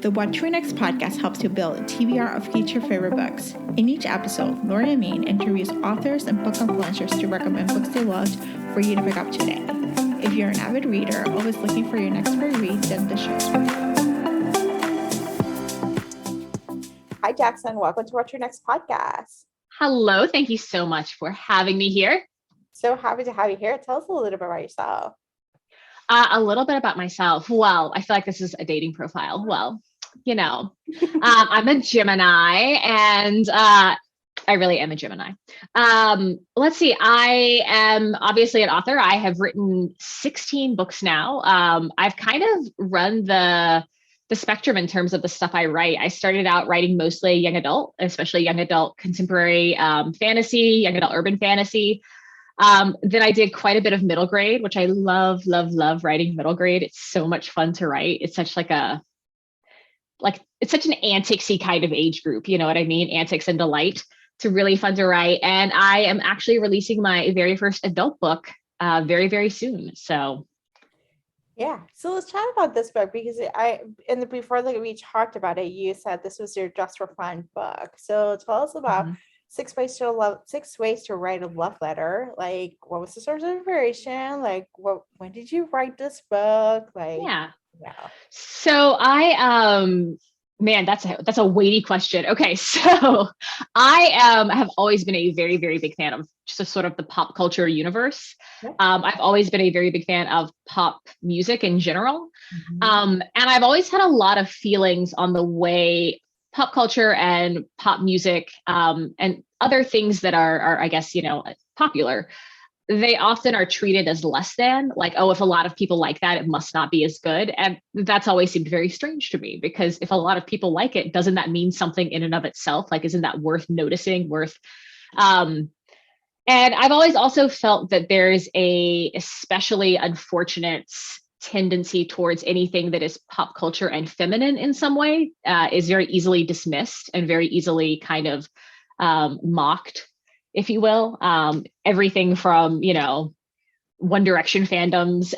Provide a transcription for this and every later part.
The What to Read Next podcast helps you build a TBR of future favorite books. In each episode, Lori and Maine interviews authors and book influencers to recommend books they loved for you to pick up today. If you're an avid reader, always looking for your next great read, then the show's for you. Hi, Jackson. Welcome to What to Read Next podcast. Hello. Thank you so much for having me here. So happy to have you here. Tell us a little bit about yourself. A little bit about myself. Well, I feel like this is a dating profile. Well, you know, I'm a Gemini and I really am a Gemini. Let's see. I am obviously an author. I have written 16 books now. I've kind of run the spectrum in terms of the stuff I write. I started out writing mostly young adult, especially young adult contemporary fantasy, young adult urban fantasy. Then I did quite a bit of middle grade, which I love writing middle grade. It's so much fun to write. It's such it's such an antics-y kind of age group. You know what I mean? Antics and delight. It's really fun to write. And I am actually releasing my very first adult book very, very soon. So yeah. So let's chat about this book because before we talked about it, you said this was your just for fun book. So tell us about six ways to write a love letter. Like, what was the source of inspiration? Like, when did you write this book? Like, yeah. So I man, that's a weighty question. Okay, so I have always been a very, very big fan of just a sort of the pop culture universe. Yeah. I've always been a very big fan of pop music in general. And I've always had a lot of feelings on the way pop culture and pop music and other things that are, I guess, popular. They often are treated as less than, like, oh, if a lot of people like that, it must not be as good. And that's always seemed very strange to me, because if a lot of people like it, doesn't that mean something in and of itself? Like, isn't that worth noticing, and I've always also felt that there's a especially unfortunate tendency towards anything that is pop culture and feminine in some way is very easily dismissed and very easily kind of mocked, if you will. Everything from, One Direction fandoms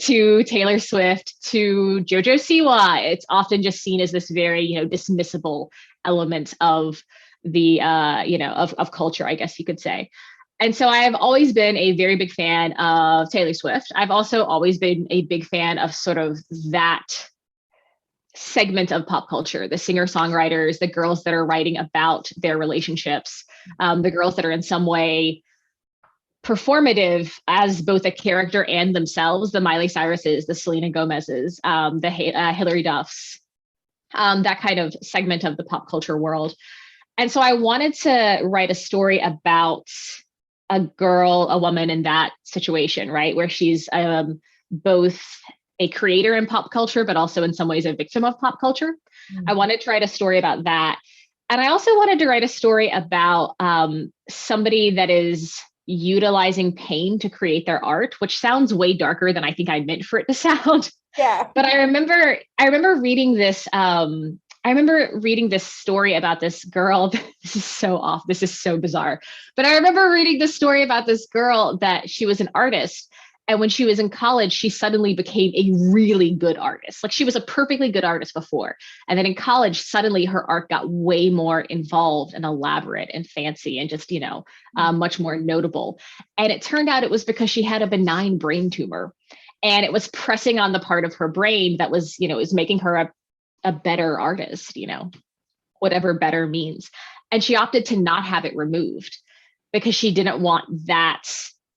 to Taylor Swift to JoJo Siwa. It's often just seen as this very, dismissible element of the, of culture, I guess you could say. And so I have always been a very big fan of Taylor Swift. I've also always been a big fan of sort of that segment of pop culture, the singer-songwriters, the girls that are writing about their relationships, the girls that are in some way performative as both a character and themselves, the Miley Cyruses, the Selena Gomez's, the Hilary Duffs, that kind of segment of the pop culture world. And so I wanted to write a story about a woman in that situation, right? Where she's both a creator in pop culture, but also in some ways a victim of pop culture. I wanted to write a story about that. And I also wanted to write a story about somebody that is utilizing pain to create their art, which sounds way darker than I think I meant for it to sound. Yeah. But I remember reading this, this story about this girl. This is so off. This is so bizarre. But I remember reading this story about this girl that she was an artist. And when she was in college, she suddenly became a really good artist. Like, she was a perfectly good artist before. And then in college, suddenly her art got way more involved and elaborate and fancy and just, much more notable. And it turned out it was because she had a benign brain tumor. And it was pressing on the part of her brain that was, is making her a better artist, whatever better means. And she opted to not have it removed because she didn't want that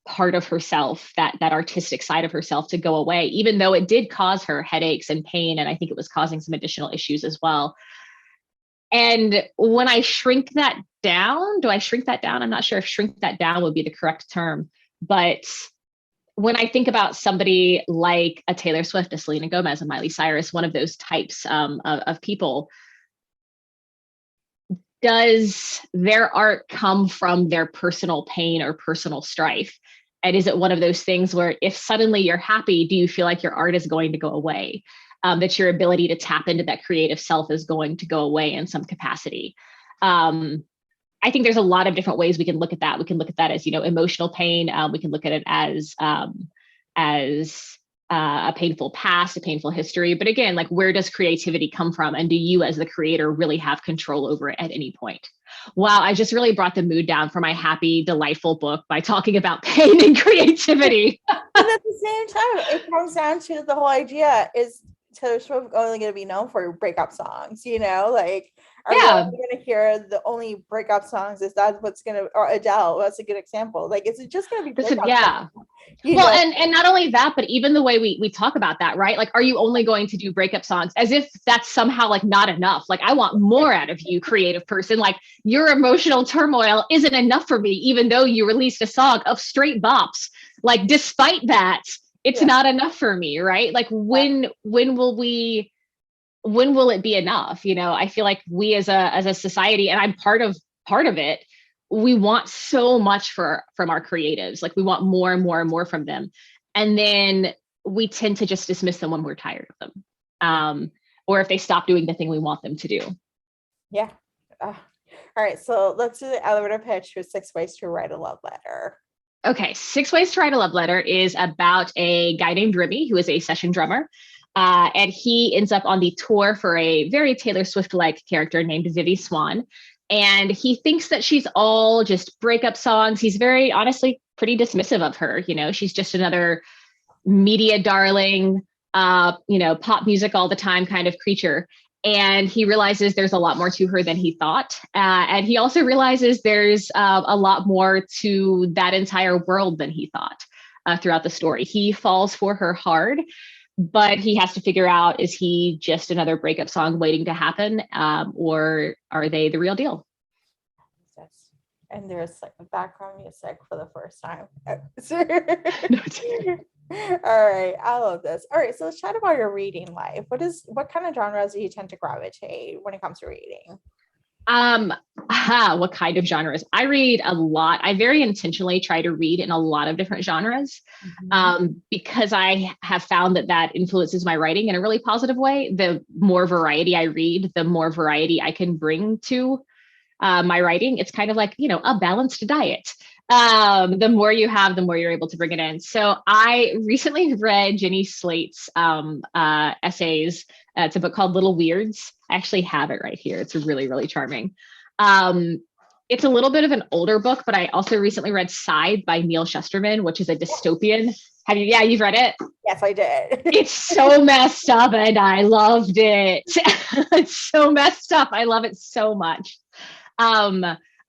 part of herself, that artistic side of herself, to go away, even though it did cause her headaches and pain. And I think it was causing some additional issues as well. And when I shrink that down, do I shrink that down? I'm not sure if shrink that down would be the correct term. But when I think about somebody like a Taylor Swift, a Selena Gomez, a Miley Cyrus, one of those types of people, does their art come from their personal pain or personal strife? And is it one of those things where if suddenly you're happy, do you feel like your art is going to go away? That your ability to tap into that creative self is going to go away in some capacity? I think there's a lot of different ways we can look at that. We can look at that as, emotional pain. We can look at it as a painful past, a painful history. But again, like, where does creativity come from? And do you as the creator really have control over it at any point? Wow, I just really brought the mood down for my happy, delightful book by talking about pain and creativity. And at the same time, it comes down to the whole idea, is Taylor Swift only going to be known for breakup songs, like, are we Yeah. only going to hear the only breakup songs? Is that what's going to, or Adele, that's a good example. Like, is it just going to be breakup Yeah. songs? Well, and not only that, but even the way we talk about that, right? Like, are you only going to do breakup songs, as if that's somehow like not enough? Like, I want more out of you, creative person. Like, your emotional turmoil isn't enough for me, even though you released a song of straight bops. Like, despite that, it's not enough for me, right? Like, when will it be enough? I feel like we as a society, and I'm part of it, we want so much from our creatives. Like, we want more and more and more from them. And then we tend to just dismiss them when we're tired of them. Or if they stop doing the thing we want them to do. Yeah. All right. So let's do the elevator pitch for 6 Ways to Write a Love Letter. Okay. 6 Ways to Write a Love Letter is about a guy named Remy, who is a session drummer. And he ends up on the tour for a very Taylor Swift-like character named Vivi Swan. And he thinks that she's all just breakup songs. He's very, honestly, pretty dismissive of her. She's just another media darling, pop music all the time kind of creature. And he realizes there's a lot more to her than he thought. And he also realizes there's a lot more to that entire world than he thought throughout the story. He falls for her hard, but he has to figure out, is he just another breakup song waiting to happen? Or are they the real deal? Yes. And there's like a background music for the first time. All right. I love this. All right. So let's chat about your reading life. What kind of genres do you tend to gravitate when it comes to reading? What kind of genres? I read a lot. I very intentionally try to read in a lot of different genres, because I have found that influences my writing in a really positive way. The more variety I read, the more variety I can bring to my writing. It's kind of like, a balanced diet. The more you have, the more you're able to bring it in. So I recently read Jenny Slate's essays. It's a book called Little Weirds. I actually have it right here. It's really, really charming. It's a little bit of an older book, but I also recently read Side by Neil Shusterman, which is a dystopian. Yeah, you've read it? Yes, I did. It's so messed up and I loved it. It's so messed up. I love it so much.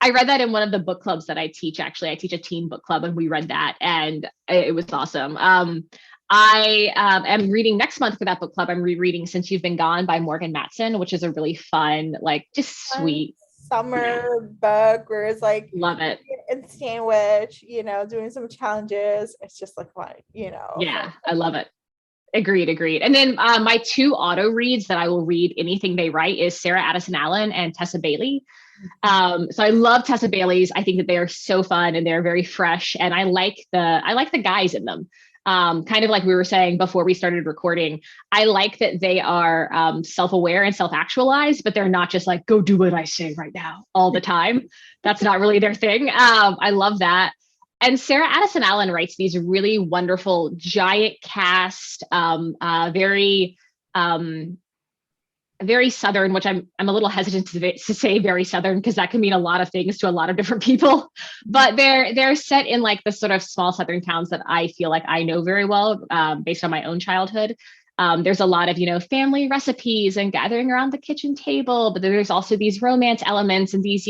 I read that in one of the book clubs that I teach. Actually, I teach a teen book club, and we read that, and it was awesome. I am reading next month for that book club. I'm rereading Since You've Been Gone by Morgan Matson, which is a really fun, like, just sweet summer book where it's like, love it. In sandwich, doing some challenges. It's just like fun, Yeah, I love it. Agreed. And then my 2 auto reads that I will read anything they write is Sarah Addison Allen and Tessa Bailey. So I love Tessa Bailey's. I think that they are so fun and they're very fresh, and I like the guys in them. Kind of like we were saying before we started recording, I like that they are self-aware and self-actualized, but they're not just like, go do what I say right now all the time. That's not really their thing. I love that. And Sarah Addison Allen writes these really wonderful giant cast, very Southern, which I'm a little hesitant to say very Southern, because that can mean a lot of things to a lot of different people. But they're set in like the sort of small Southern towns that I feel like I know very well, based on my own childhood. There's a lot of, family recipes and gathering around the kitchen table, but there's also these romance elements and these,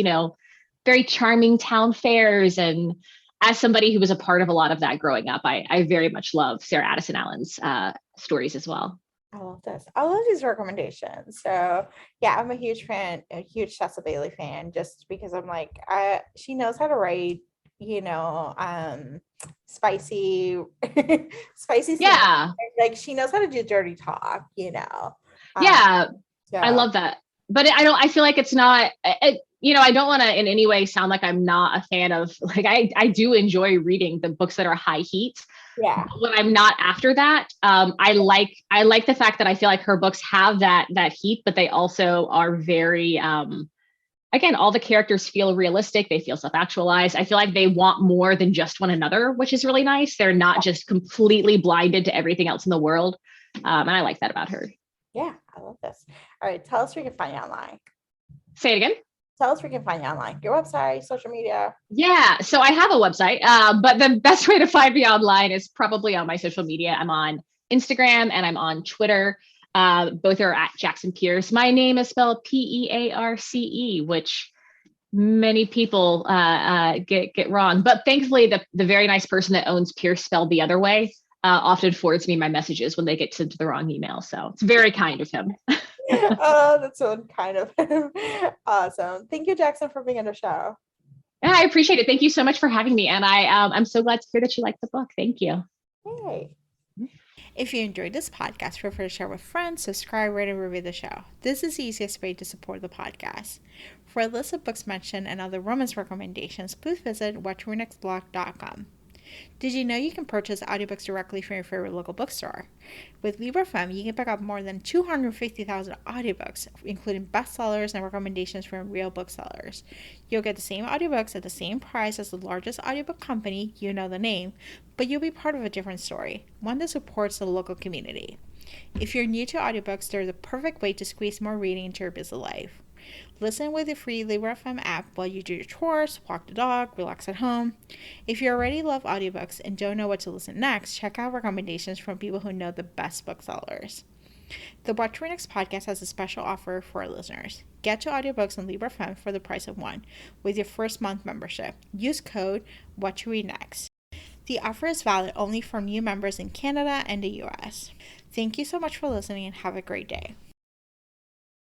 very charming town fairs. And as somebody who was a part of a lot of that growing up, I very much love Sarah Addison Allen's stories as well. I love this. I love these recommendations. So yeah, I'm a huge fan, a huge Tessa Bailey fan, just because I'm like, she knows how to write, spicy, spicy. Yeah. Like she knows how to do dirty talk, Yeah. So. I love that. But I feel like it's not, I don't want to in any way sound like I'm not a fan of, like, I do enjoy reading the books that are high heat. Yeah. But when I'm not after that, I like the fact that I feel like her books have that heat, but they also are very, again, all the characters feel realistic. They feel self-actualized. I feel like they want more than just one another, which is really nice. They're not just completely blinded to everything else in the world. And I like that about her. Yeah, I love this. All right, tell us where you can find you online. Say it again. Tell us where you can find you online. Your website, social media. Yeah, so I have a website, but the best way to find me online is probably on my social media. I'm on Instagram and I'm on Twitter. Both are at Jackson Pearce. My name is spelled Pearce, which many people get wrong. But thankfully, the very nice person that owns Pierce spelled the other way often forwards me my messages when they get sent to the wrong email. So it's very kind of him. Oh, that's so kind of awesome. Thank you, Jackson, for being on the show. Yeah, I appreciate it. Thank you so much for having me. And I'm so glad to hear that you like the book. Thank you. Hey. If you enjoyed this podcast, feel free to share with friends, subscribe, rate, and review the show. This is the easiest way to support the podcast. For a list of books mentioned and other romance recommendations, please visit watchrenextblog.com. Did you know you can purchase audiobooks directly from your favorite local bookstore? With LibraFem, you can pick up more than 250,000 audiobooks, including bestsellers and recommendations from real booksellers. You'll get the same audiobooks at the same price as the largest audiobook company, you know the name, but you'll be part of a different story, one that supports the local community. If you're new to audiobooks, they're the perfect way to squeeze more reading into your busy life. Listen with the free LibraFem app while you do your chores, walk the dog, relax at home. If you already love audiobooks and don't know what to listen next, check out recommendations from people who know the best booksellers. The Watch Read Next podcast has a special offer for our listeners. Get two audiobooks on LibraFem for the price of one with your first month membership. Use code WatchReadNext. The offer is valid only for new members in Canada and the US. Thank you so much for listening and have a great day.